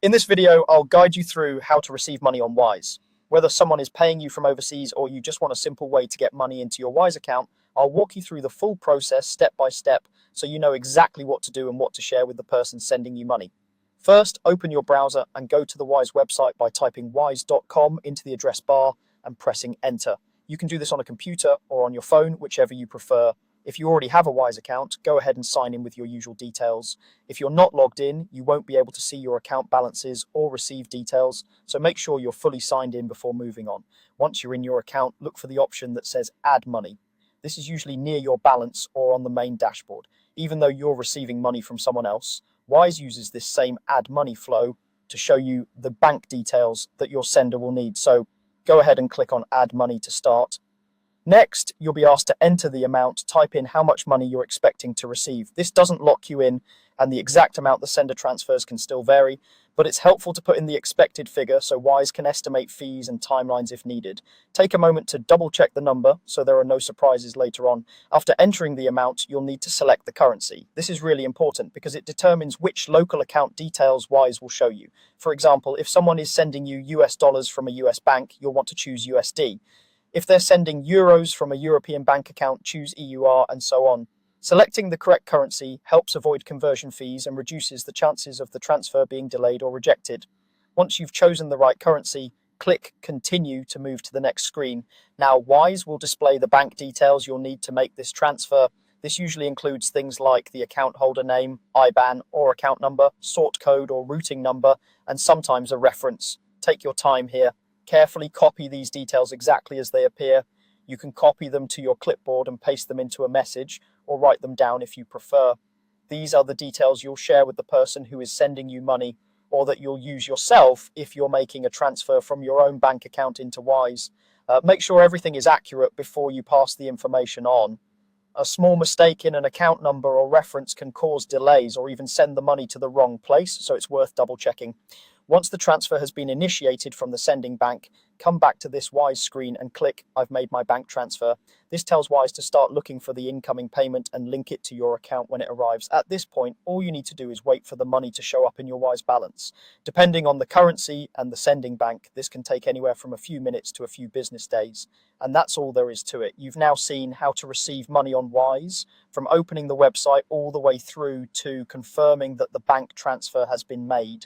In this video, I'll guide you through how to receive money on Wise. Whether someone is paying you from overseas or you just want a simple way to get money into your Wise account, I'll walk you through the full process step by step so you know exactly what to do and what to share with the person sending you money. First, open your browser and go to the Wise website by typing wise.com into the address bar and pressing enter. You can do this on a computer or on your phone, whichever you prefer. If you already have a Wise account, go ahead and sign in with your usual details. If you're not logged in, you won't be able to see your account balances or receive details, so make sure you're fully signed in before moving on. Once you're in your account, look for the option that says Add Money. This is usually near your balance or on the main dashboard. Even though you're receiving money from someone else, Wise uses this same Add Money flow to show you the bank details that your sender will need. So go ahead and click on Add Money to start. Next, you'll be asked to enter the amount, type in how much money you're expecting to receive. This doesn't lock you in, and the exact amount the sender transfers can still vary, but it's helpful to put in the expected figure so Wise can estimate fees and timelines if needed. Take a moment to double check the number so there are no surprises later on. After entering the amount, you'll need to select the currency. This is really important because it determines which local account details Wise will show you. For example, if someone is sending you US dollars from a US bank, you'll want to choose USD. If they're sending euros from a European bank account, choose EUR and so on. Selecting the correct currency helps avoid conversion fees and reduces the chances of the transfer being delayed or rejected. Once you've chosen the right currency, click Continue to move to the next screen. Now, Wise will display the bank details you'll need to make this transfer. This usually includes things like the account holder name, IBAN or account number, sort code or routing number, and sometimes a reference. Take your time here. Carefully copy these details exactly as they appear. You can copy them to your clipboard and paste them into a message, or write them down if you prefer. These are the details you'll share with the person who is sending you money, or that you'll use yourself if you're making a transfer from your own bank account into Wise. Make sure everything is accurate before you pass the information on. A small mistake in an account number or reference can cause delays or even send the money to the wrong place, so it's worth double checking. Once the transfer has been initiated from the sending bank, come back to this Wise screen and click I've made my bank transfer. This tells Wise to start looking for the incoming payment and link it to your account when it arrives. At this point, all you need to do is wait for the money to show up in your Wise balance. Depending on the currency and the sending bank, this can take anywhere from a few minutes to a few business days. And that's all there is to it. You've now seen how to receive money on Wise, from opening the website all the way through to confirming that the bank transfer has been made.